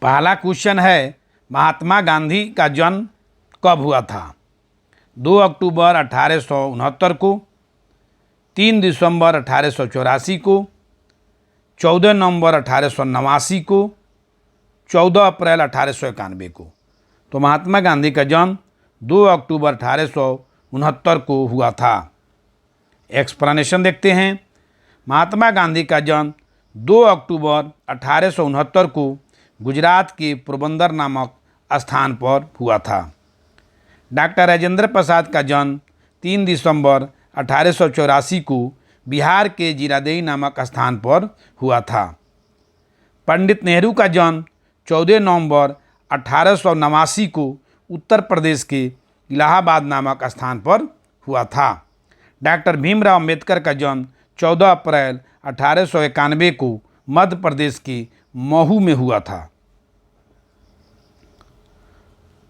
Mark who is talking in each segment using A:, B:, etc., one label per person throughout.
A: पहला क्वेश्चन है, महात्मा गांधी का जन्म कब हुआ था? 2 अक्टूबर 1869 को, 3 दिसंबर 1884 को, 14 नवंबर 1889 को, 14 अप्रैल 1891 को। तो महात्मा गांधी का जन्म 2 अक्टूबर 1869 को हुआ था। एक्सप्लेनेशन देखते हैं। महात्मा गांधी का जन्म 2 अक्टूबर 1869 को गुजरात के पोरबंदर नामक स्थान पर हुआ था। डॉक्टर राजेंद्र प्रसाद का जन्म 3 दिसंबर 1884 को बिहार के जीरादेई नामक स्थान पर हुआ था। पंडित नेहरू का जन्म 14 नवंबर 1889 को उत्तर प्रदेश के इलाहाबाद नामक स्थान पर हुआ था। डॉक्टर भीमराव अंबेडकर का जन्म 14 अप्रैल 1891 को मध्य प्रदेश के महू में हुआ था।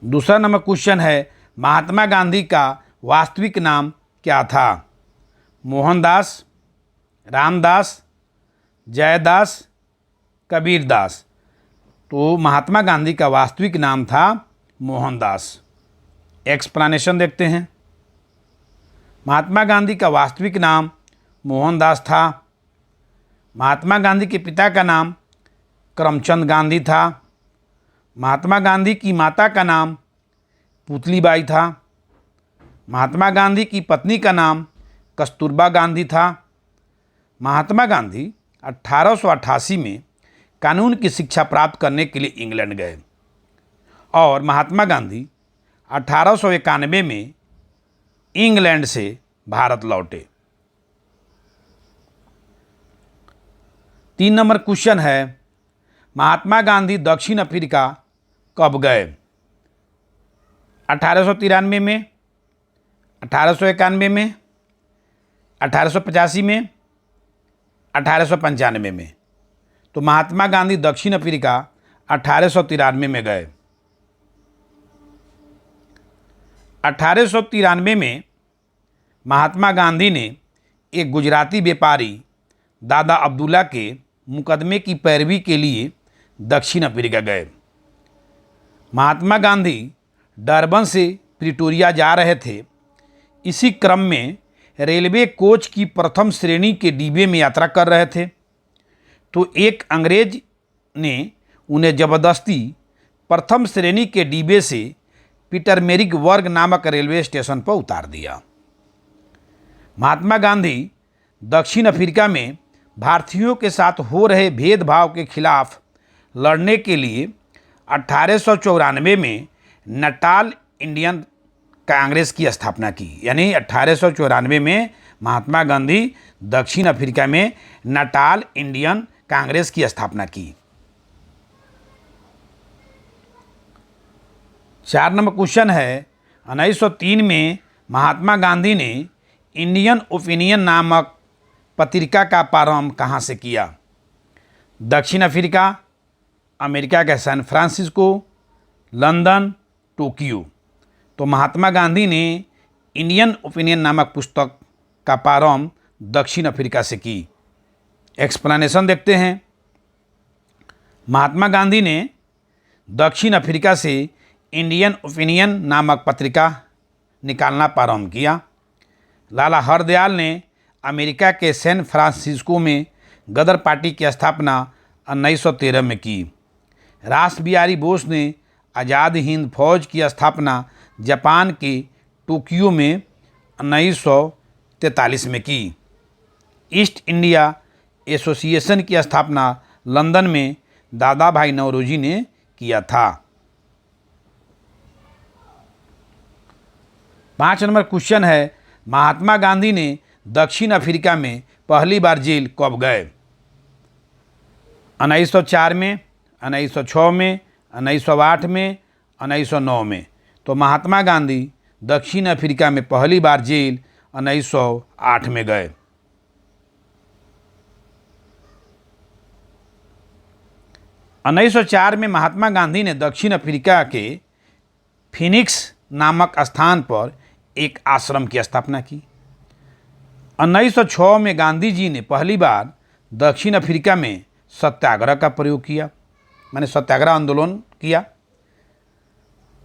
A: दूसरा नंबर क्वेश्चन है, महात्मा गांधी का वास्तविक नाम क्या था? मोहनदास, रामदास, जयदास, कबीरदास। तो महात्मा गांधी का वास्तविक नाम था मोहनदास। एक्सप्लेनेशन देखते हैं। महात्मा गांधी का वास्तविक नाम मोहनदास था। महात्मा गांधी के पिता का नाम करमचंद गांधी था। महात्मा गांधी की माता का नाम पुतलीबाई था। महात्मा गांधी की पत्नी का नाम कस्तूरबा गांधी था। महात्मा गांधी 1888 में कानून की शिक्षा प्राप्त करने के लिए इंग्लैंड गए और महात्मा गांधी 1891 में इंग्लैंड से भारत लौटे। 3 नंबर क्वेश्चन है, महात्मा गांधी दक्षिण अफ्रीका कब गए? 1893 में, 1891 में, 1885 में, 1895 में। तो महात्मा गांधी दक्षिण अफ्रीका 1893 में गए। 1893 में महात्मा गांधी ने एक गुजराती व्यापारी दादा अब्दुल्ला के मुकदमे की पैरवी के लिए दक्षिण अफ्रीका गए। महात्मा गांधी डरबन से प्रिटोरिया जा रहे थे। इसी क्रम में रेलवे कोच की प्रथम श्रेणी के डिब्बे में यात्रा कर रहे थे तो एक अंग्रेज ने उन्हें जबरदस्ती प्रथम श्रेणी के डिब्बे से पीटरमेरिक वर्ग नामक रेलवे स्टेशन पर उतार दिया। महात्मा गांधी दक्षिण अफ्रीका में भारतीयों के साथ हो रहे भेदभाव के खिलाफ लड़ने के लिए 1894 में नटाल इंडियन कांग्रेस की स्थापना की। यानी 1894 में महात्मा गांधी दक्षिण अफ्रीका में नटाल इंडियन कांग्रेस की स्थापना की। 4 नंबर क्वेश्चन है, 1903 में महात्मा गांधी ने इंडियन ओपिनियन नामक पत्रिका का प्रारंभ कहाँ से किया? दक्षिण अफ्रीका, अमेरिका के सैन फ्रांसिस्को, लंदन, टोक्यो। तो महात्मा गांधी ने इंडियन ओपिनियन नामक पुस्तक का प्रारंभ दक्षिण अफ्रीका से की। एक्सप्लेनेशन देखते हैं। महात्मा गांधी ने दक्षिण अफ्रीका से इंडियन ओपिनियन नामक पत्रिका निकालना प्रारंभ किया। लाला हरदयाल ने अमेरिका के सैन फ्रांसिस्को में गदर पार्टी की स्थापना 1913 में की। रास बिहारी बोस ने आज़ाद हिंद फौज की स्थापना जापान के टोक्यो में 1943 में की। ईस्ट इंडिया एसोसिएशन की स्थापना लंदन में दादा भाई नौरोजी ने किया था। 5 नंबर क्वेश्चन है, महात्मा गांधी ने दक्षिण अफ्रीका में पहली बार जेल कब गए? 1904 में, 1906 में, 1908 में, 1909 में। तो महात्मा गांधी दक्षिण अफ्रीका में पहली बार जेल 1908 में गए। 1904 में महात्मा गांधी ने दक्षिण अफ्रीका के फिनिक्स नामक स्थान पर एक आश्रम की स्थापना की। 1906 में गांधी जी ने पहली बार दक्षिण अफ्रीका में सत्याग्रह का प्रयोग किया। मैंने सत्याग्रह आंदोलन किया।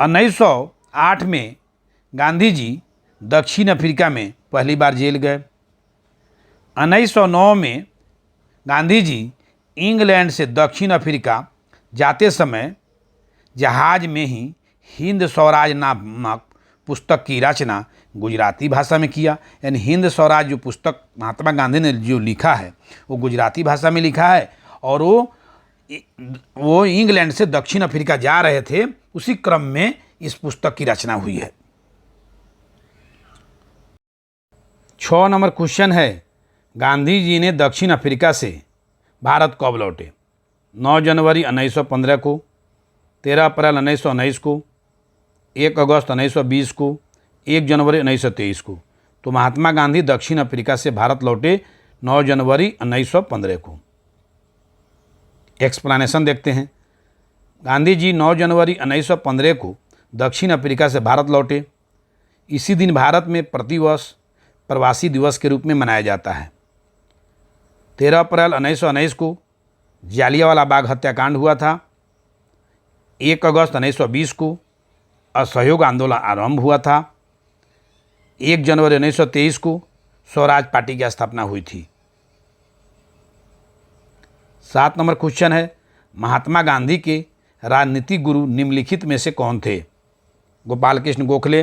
A: 1908 में गांधी जी दक्षिण अफ्रीका में पहली बार जेल गए। 1909 में गांधी जी इंग्लैंड से दक्षिण अफ्रीका जाते समय जहाज में ही हिंद स्वराज नामक पुस्तक की रचना गुजराती भाषा में किया। यानी हिंद स्वराज जो पुस्तक महात्मा गांधी ने जो लिखा है वो गुजराती भाषा में लिखा है, और वो इंग्लैंड से दक्षिण अफ्रीका जा रहे थे, उसी क्रम में इस पुस्तक की रचना हुई है। 6 नंबर क्वेश्चन है, गांधी जी ने दक्षिण अफ्रीका से भारत कब लौटे? 9 जनवरी 1915 को, 13 अप्रैल 1919 को, 1 अगस्त 1920 को, 1 जनवरी 1923 को। तो महात्मा गांधी दक्षिण अफ्रीका से भारत लौटे 9 जनवरी 1915 को। एक्सप्लेनेशन देखते हैं। गांधी जी 9 जनवरी 1915 को दक्षिण अफ्रीका से भारत लौटे। इसी दिन भारत में प्रतिवर्ष प्रवासी दिवस के रूप में मनाया जाता है। 13 अप्रैल 1919 को जालियांवाला बाग हत्याकांड हुआ था। 1 अगस्त 1920 को असहयोग आंदोलन आरंभ हुआ था। 1 जनवरी 1923 को स्वराज पार्टी की स्थापना हुई थी। 7 नंबर क्वेश्चन है, महात्मा गांधी के राजनीतिक गुरु निम्नलिखित में से कौन थे? गोपाल कृष्ण गोखले,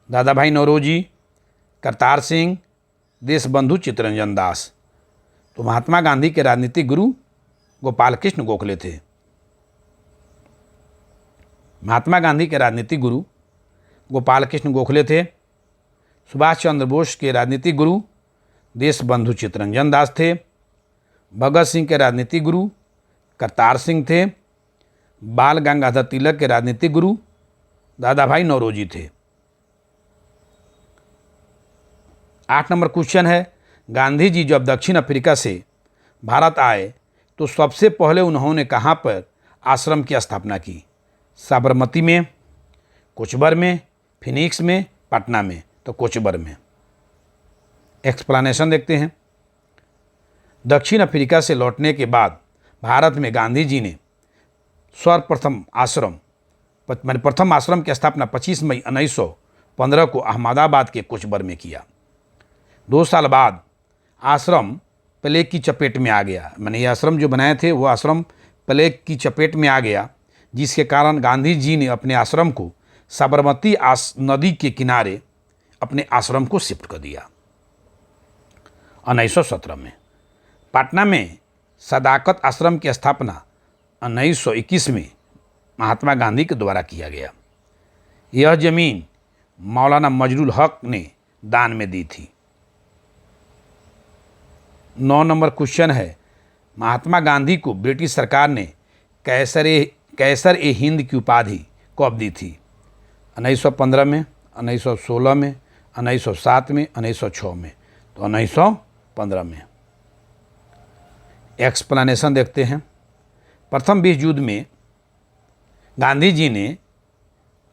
A: दादा भाई नौरोजी, करतार सिंह, देशबंधु चित्तरंजन दास। तो महात्मा गांधी के राजनीतिक गुरु गोपाल कृष्ण गोखले थे। महात्मा गांधी के राजनीतिक गुरु गोपाल कृष्ण गोखले थे। सुभाष चंद्र बोस के राजनीतिक गुरु देशबंधु चित्तरंजन दास थे। भगत सिंह के राजनीतिक गुरु करतार सिंह थे। बाल गंगाधर तिलक के राजनीतिक गुरु दादा भाई नौरोजी थे। 8 नंबर क्वेश्चन है, गांधी जी जब दक्षिण अफ्रीका से भारत आए तो सबसे पहले उन्होंने कहाँ पर आश्रम की स्थापना की? साबरमती में, कोचबर में, फिनिक्स में, पटना में। तो कोचबर में। एक्सप्लेनेशन देखते हैं। दक्षिण अफ्रीका से लौटने के बाद भारत में गांधी जी ने सर्वप्रथम प्रथम आश्रम की स्थापना 25 मई 1915 को अहमदाबाद के कोचबर में किया। 2 साल बाद आश्रम प्लेग की चपेट में आ गया। मैंने ये आश्रम जो बनाए थे वो आश्रम प्लेग की चपेट में आ गया, जिसके कारण गांधी जी ने अपने आश्रम को साबरमती नदी के किनारे अपने आश्रम को शिफ्ट कर दिया। 1917 में पटना में सदाकत आश्रम की स्थापना 1921 में महात्मा गांधी के द्वारा किया गया। यह जमीन मौलाना मजरुल हक ने दान में दी थी। 9 नंबर क्वेश्चन है, महात्मा गांधी को ब्रिटिश सरकार ने कैसर ए हिंद की उपाधि कब दी थी? 1915 में, 1916 में, 1907 में, 1906 में। तो 1915 में। एक्सप्लेनेशन देखते हैं। प्रथम विश्व युद्ध में गांधी जी ने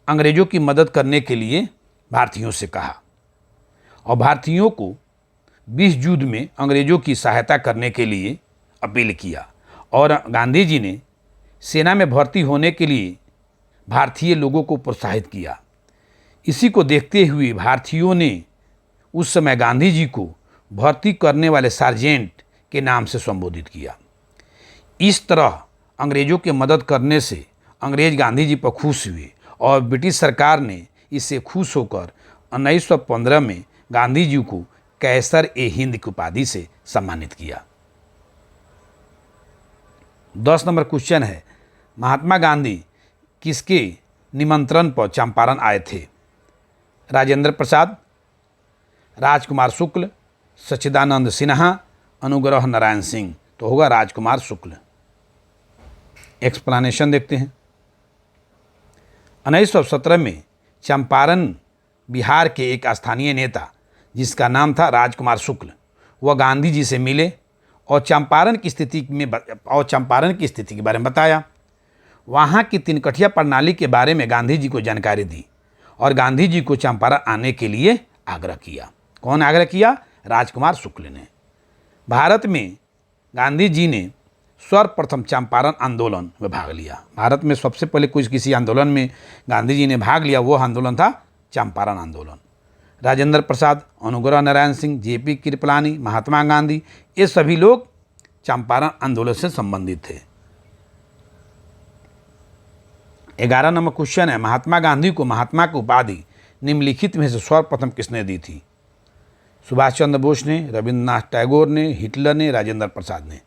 A: अंग्रेज़ों की मदद करने के लिए भारतीयों से कहा, और भारतीयों को विश्व युद्ध में अंग्रेज़ों की सहायता करने के लिए अपील किया, और गांधी जी ने सेना में भर्ती होने के लिए भारतीय लोगों को प्रोत्साहित किया। इसी को देखते हुए भारतीयों ने उस समय गांधी जी को भर्ती करने वाले सार्जेंट के नाम से संबोधित किया। इस तरह अंग्रेज़ों की मदद करने से अंग्रेज़ गांधी जी पर खुश हुए, और ब्रिटिश सरकार ने इससे खुश होकर 1915 में गांधी जी को कैसर ए हिंद की उपाधि से सम्मानित किया। 10 नंबर क्वेश्चन है, महात्मा गांधी किसके निमंत्रण पर चंपारण आए थे? राजेंद्र प्रसाद, राजकुमार शुक्ल, सच्चिदानंद सिन्हा, अनुग्रह नारायण सिंह। तो होगा राजकुमार शुक्ल। एक्सप्लेनेशन देखते हैं। 1917 में चंपारण बिहार के एक स्थानीय नेता जिसका नाम था राजकुमार शुक्ल, वह गांधी जी से मिले और चंपारण की स्थिति के बारे में बताया। वहाँ की 3 कठिया प्रणाली के बारे में गांधी जी को जानकारी दी, और गांधी जी को चंपारण आने के लिए आग्रह किया। कौन आग्रह किया? राजकुमार शुक्ल ने। भारत में गांधी जी ने सर्वप्रथम चंपारण आंदोलन में भाग लिया। भारत में सबसे पहले किसी आंदोलन में गांधी जी ने भाग लिया, वो आंदोलन था चंपारण आंदोलन। राजेंद्र प्रसाद, अनुग्रह नारायण सिंह, जेपी कृपलानी, महात्मा गांधी, ये सभी लोग चंपारण आंदोलन से संबंधित थे। 11 नंबर क्वेश्चन है, महात्मा गांधी को महात्मा की उपाधि निम्नलिखित में से सर्वप्रथम किसने दी थी? सुभाष चंद्र बोस ने, रविंद्रनाथ टैगोर ने, हिटलर ने, राजेंद्र प्रसाद ने?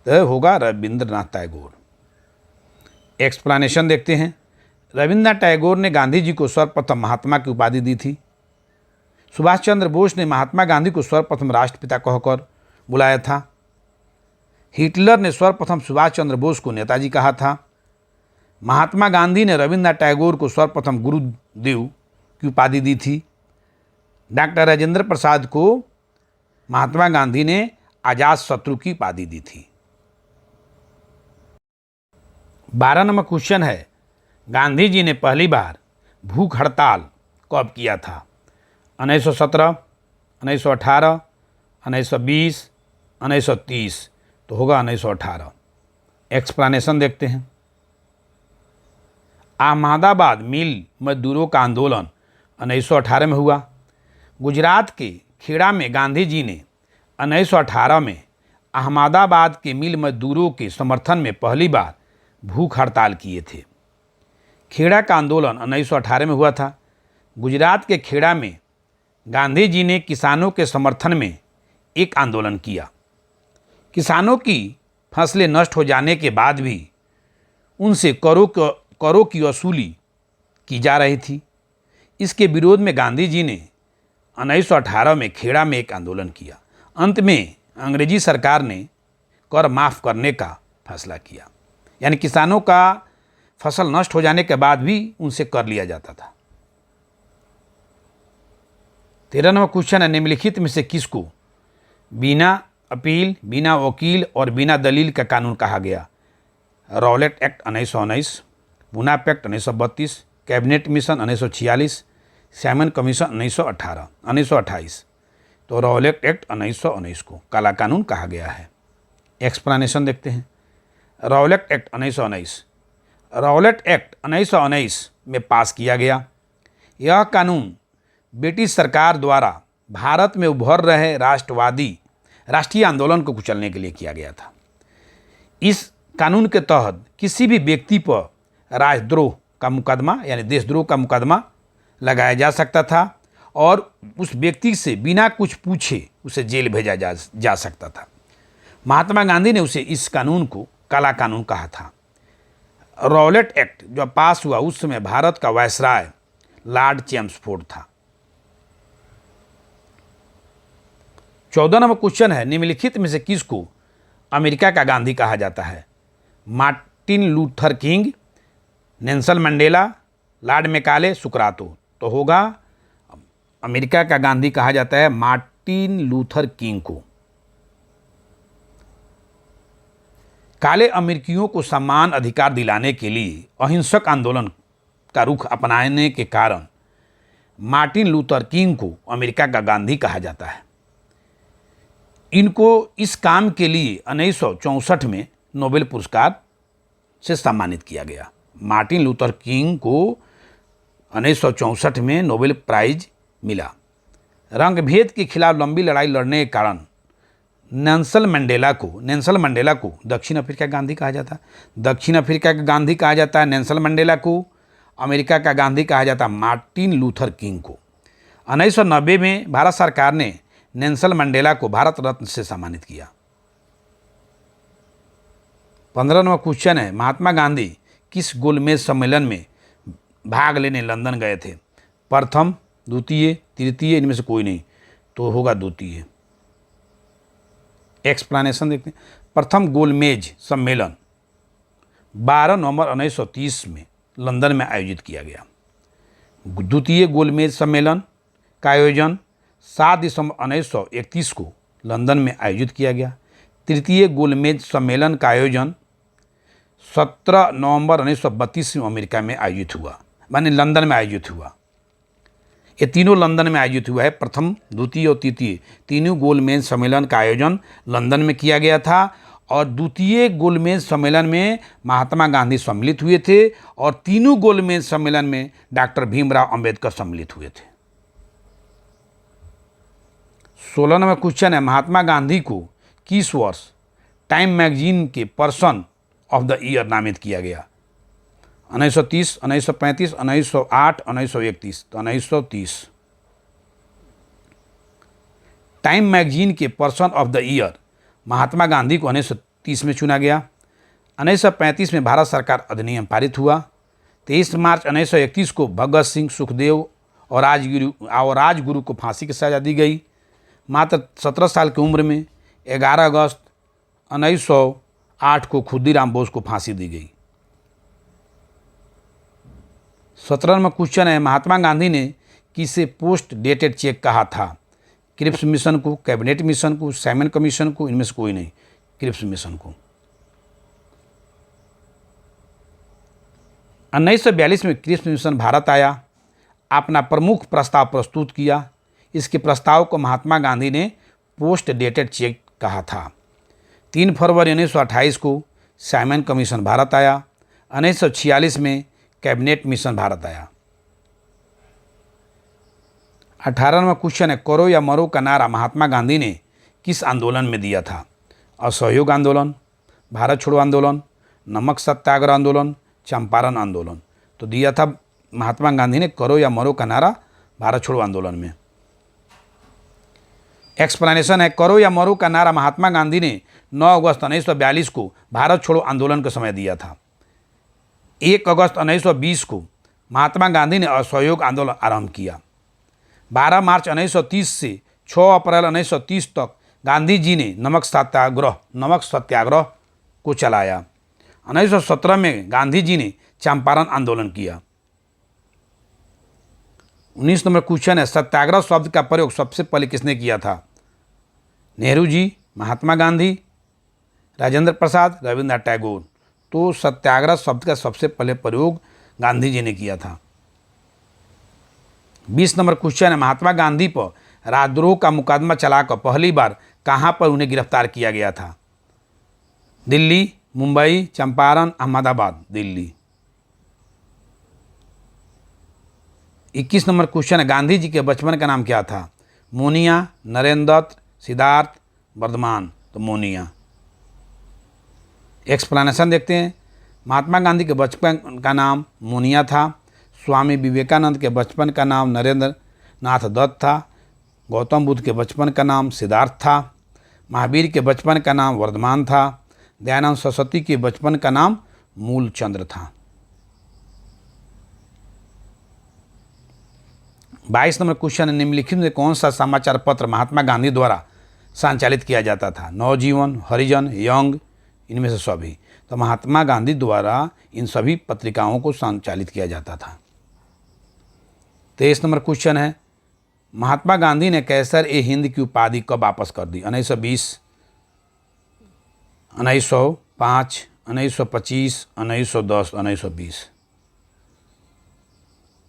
A: तो होगा रविंद्रनाथ टैगोर। एक्सप्लेनेशन देखते हैं। रविंद्रनाथ टैगोर ने गांधी जी को सर्वप्रथम महात्मा की उपाधि दी थी। सुभाष चंद्र बोस ने महात्मा गांधी को सर्वप्रथम राष्ट्रपिता कहकर बुलाया था। हिटलर ने सर्वप्रथम सुभाष चंद्र बोस को नेताजी कहा था। महात्मा गांधी ने रविंद्रनाथ टैगोर को सर्वप्रथम गुरुदेव की उपाधि दी थी। डॉक्टर राजेंद्र प्रसाद को महात्मा गांधी ने आजाद शत्रु की उपाधि दी थी। 12 नंबर क्वेश्चन है, गांधी जी ने पहली बार भूख हड़ताल कब किया था? 1917, 1918, 1920, 1930? तो होगा 1918। एक्सप्लेनेशन देखते हैं। अहमदाबाद मिल मजदूरों का आंदोलन 1918 में हुआ। गुजरात के खेड़ा में गांधी जी ने 1918 में अहमदाबाद के मिल मजदूरों के समर्थन में पहली बार भूख हड़ताल किए थे। खेड़ा का आंदोलन 1918 में हुआ था। गुजरात के खेड़ा में गांधी जी ने किसानों के समर्थन में एक आंदोलन किया। किसानों की फसलें नष्ट हो जाने के बाद भी उनसे करों की वसूली की जा रही थी। इसके विरोध में गांधी जी ने 1918 में खेड़ा में एक आंदोलन किया। अंत में अंग्रेजी सरकार ने कर माफ़ करने का फैसला किया, यानी किसानों का फसल नष्ट हो जाने के बाद भी उनसे कर लिया जाता था। 13 नंबर क्वेश्चन है, निम्नलिखित में से किसको बिना अपील, बिना वकील और बिना दलील का कानून कहा गया? रॉलेट एक्ट 1919, पुनाप act 1932, cabinet mission 1946, Simon commission 1928। तो रॉलेट एक्ट 1919 को काला कानून कहा गया है। एक्सप्लेनेशन देखते हैं। रॉलेट एक्ट 1919 में पास किया गया। यह कानून ब्रिटिश सरकार द्वारा भारत में उभर रहे राष्ट्रीय आंदोलन को कुचलने के लिए किया गया था। इस कानून के तहत किसी भी व्यक्ति पर राजद्रोह का मुकदमा यानी देशद्रोह का मुकदमा लगाया जा सकता था और उस व्यक्ति से बिना कुछ पूछे उसे जेल भेजा जा सकता था। महात्मा गांधी ने उसे इस कानून को काला कानून कहा था। रॉलेट एक्ट जो पास हुआ उस समय भारत का वायसराय लॉर्ड चेम्सफोर्ड था। 14 नंबर क्वेश्चन है, निम्नलिखित में से किसको अमेरिका का गांधी कहा जाता है? Martin Luther King, Nelson Mandela, Lord Macaulay, सुकरातो? तो होगा अमेरिका का गांधी कहा जाता है मार्टिन लूथर किंग को। काले अमेरिकियों को समान अधिकार दिलाने के लिए अहिंसक आंदोलन का रुख अपनाने के कारण मार्टिन लूथर किंग को अमेरिका का गांधी कहा जाता है। इनको इस काम के लिए 1964 में नोबेल पुरस्कार से सम्मानित किया गया। मार्टिन लूथर किंग को 1964 में नोबेल प्राइज मिला। रंग भेद के खिलाफ लंबी लड़ाई लड़ने के कारण नेल्सन मंडेला को दक्षिण अफ्रीका का गांधी कहा जाता है। दक्षिण अफ्रीका का गांधी कहा जाता है नेल्सन मंडेला को। अमेरिका का गांधी कहा जाता है मार्टिन लूथर किंग को। 1990 में भारत सरकार ने नेल्सन मंडेला को भारत रत्न से सम्मानित किया। 15 नंबर क्वेश्चन है, महात्मा गांधी किस गोलमेज सम्मेलन में भाग लेने लंदन गए थे? प्रथम, द्वितीय, तृतीय? इनमें से कोई नहीं, तो होगा द्वितीय। एक्सप्लेनेशन देखते हैं। प्रथम गोलमेज सम्मेलन 12 नवंबर 1930 में लंदन में आयोजित किया गया। द्वितीय गोलमेज सम्मेलन का आयोजन 7 दिसंबर 1931 को लंदन में आयोजित किया गया। तृतीय गोलमेज सम्मेलन का आयोजन 17 नवंबर 1932 में अमेरिका में आयोजित हुआ, माने लंदन में आयोजित हुआ। ये तीनों लंदन में आयोजित हुआ है। प्रथम, द्वितीय और तृतीय तीनों गोलमेज सम्मेलन का आयोजन लंदन में किया गया था और द्वितीय गोलमेज सम्मेलन में महात्मा गांधी सम्मिलित हुए थे और तीनों गोलमेज सम्मेलन में डॉक्टर भीमराव अंबेडकर सम्मिलित हुए थे। 16 नंबर क्वेश्चन है, महात्मा गांधी को किस वर्ष टाइम मैगजीन के पर्सन ऑफ द ईयर नामित किया गया? 1930, 1935, 1908, 1931। तो 1930 टाइम मैगजीन के person of the year Mahatma Gandhi को 1930 में चुना गया। 1935 में भारत सरकार अधिनियम पारित हुआ। 23 मार्च 1931 को भगत सिंह, सुखदेव और राजगुरु को फांसी की सजा दी गई। मात्र 17 साल की उम्र में 11 अगस्त 1908 को खुदीराम बोस को फांसी दी गई। 17 नंबर क्वेश्चन है, महात्मा गांधी ने किसे पोस्ट डेटेड चेक कहा था? क्रिप्स मिशन को, कैबिनेट मिशन को, साइमन कमीशन को, इनमें से कोई नहीं, क्रिप्स मिशन को। 1942 में क्रिप्स मिशन भारत आया, अपना प्रमुख प्रस्ताव प्रस्तुत किया। इसके प्रस्ताव को महात्मा गांधी ने पोस्ट डेटेड चेक कहा था। 3 फरवरी 1928 को साइमन कमीशन भारत आया। 1946 में कैबिनेट मिशन भारत आया। 18 नंबर क्वेश्चन है, करो या मरो का नारा महात्मा गांधी ने किस आंदोलन में दिया था? असहयोग आंदोलन, भारत छोड़ो आंदोलन, नमक सत्याग्रह आंदोलन, चंपारण आंदोलन। तो दिया था महात्मा गांधी ने करो या मरो का नारा भारत छोड़ो आंदोलन में। एक्सप्लेनेशन है, करो या मरो का नारा महात्मा गांधी ने 9 अगस्त 1942 को भारत छोड़ो आंदोलन के समय दिया था। 1 अगस्त 1920 को महात्मा गांधी ने असहयोग आंदोलन आरंभ किया। 12 मार्च 1930 से 6 अप्रैल 1930 तक गांधी जी ने नमक सत्याग्रह को चलाया। 1917 में गांधी जी ने चंपारण आंदोलन किया। 19 नंबर क्वेश्चन है, सत्याग्रह शब्द का प्रयोग सबसे पहले किसने किया था? नेहरू जी, महात्मा गांधी, राजेंद्र प्रसाद, रविंद्रनाथ टैगोर। तो सत्याग्रह शब्द का सबसे पहले प्रयोग गांधी जी ने किया था। 20 नंबर क्वेश्चन है, महात्मा गांधी पर राजद्रोह का मुकदमा चलाकर पहली बार कहां पर उन्हें गिरफ्तार किया गया था? दिल्ली, मुंबई, चंपारण, अहमदाबाद। दिल्ली। 21 नंबर क्वेश्चन है, गांधी जी के बचपन का नाम क्या था? मोनिया, नरेंद्र दत्त, सिद्धार्थ, वर्धमान। तो मोनिया। एक्सप्लेनेशन देखते हैं। महात्मा गांधी के बचपन का नाम मोनिया था। स्वामी विवेकानंद के बचपन का नाम नरेंद्र नाथ दत्त था। गौतम बुद्ध के बचपन का नाम सिद्धार्थ था। महावीर के बचपन का नाम वर्धमान था। दयानंद सरस्वती के बचपन का नाम मूलचंद्र था। 22 नंबर क्वेश्चन है, निम्नलिखित में कौन सा समाचार पत्र महात्मा गांधी द्वारा संचालित किया जाता था? नवजीवन, हरिजन, यंग, इनमें से सभी। तो महात्मा गांधी द्वारा इन सभी पत्रिकाओं को संचालित किया जाता था। 23 नंबर क्वेश्चन है, महात्मा गांधी ने कैसर ए हिंद की उपाधि कब वापस कर दी? 1920, 1905, 1925, 1910, 1920।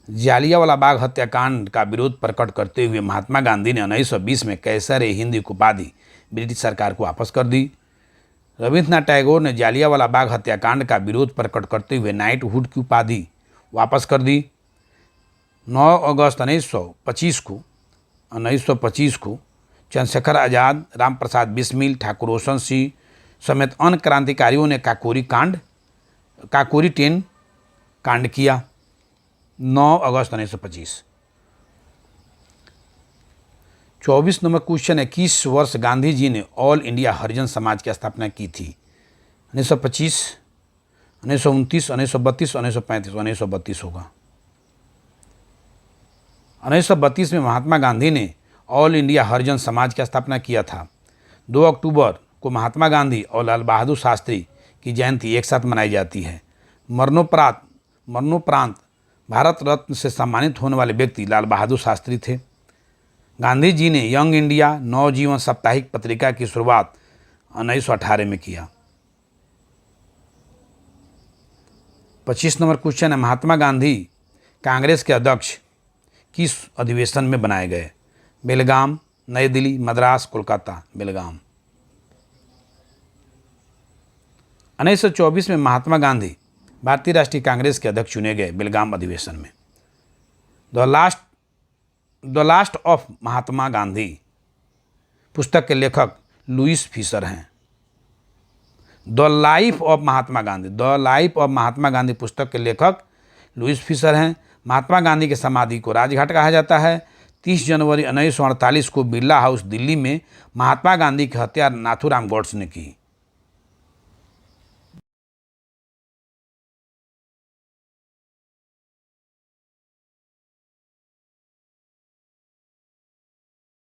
A: जालियांवाला बाग हत्याकांड का विरोध प्रकट करते हुए महात्मा गांधी ने 1920 में कैसर ए हिंद की उपाधि ब्रिटिश सरकार को वापस कर दी। रविंद्रनाथ टैगोर ने जालियांवाला बाग हत्याकांड का विरोध प्रकट करते हुए नाइटहुड की उपाधि वापस कर दी। 9 अगस्त 1925 को चंद्रशेखर आज़ाद, राम प्रसाद बिस्मिल, ठाकुर रोशन सिंह समेत अन्य क्रांतिकारियों ने काकोरी ट्रेन कांड किया। 9 अगस्त 1925। 24 नंबर क्वेश्चन है, किस वर्ष गांधी जी ने ऑल इंडिया हरिजन समाज की स्थापना की थी? 1925, 1929, 1932, 1935। 1932 होगा। 1932 में महात्मा गांधी ने ऑल इंडिया हरिजन समाज की स्थापना किया था। 2 अक्टूबर को महात्मा गांधी और लाल बहादुर शास्त्री की जयंती एक साथ मनाई जाती है। मरणोपरांत भारत रत्न से सम्मानित होने वाले व्यक्ति लाल बहादुर शास्त्री थे। गांधी जी ने यंग इंडिया नवजीवन साप्ताहिक पत्रिका की शुरुआत 1918 में किया। 25 नंबर क्वेश्चन है, महात्मा गांधी कांग्रेस के अध्यक्ष किस अधिवेशन में बनाए गए? बेलगाम, नई दिल्ली, मद्रास, कोलकाता। बेलगाम। 1924 में महात्मा गांधी भारतीय राष्ट्रीय कांग्रेस के अध्यक्ष चुने गए बेलगाम अधिवेशन में। The last of Mahatma Gandhi पुस्तक के लेखक लुईस फिशर हैं। The life of Mahatma Gandhi पुस्तक के लेखक लुईस फिशर हैं। महात्मा गांधी की समाधि को राजघाट कहा जाता है। 30 जनवरी 1948 को बिरला हाउस दिल्ली में महात्मा गांधी की हत्या नाथूराम गॉड्स ने की।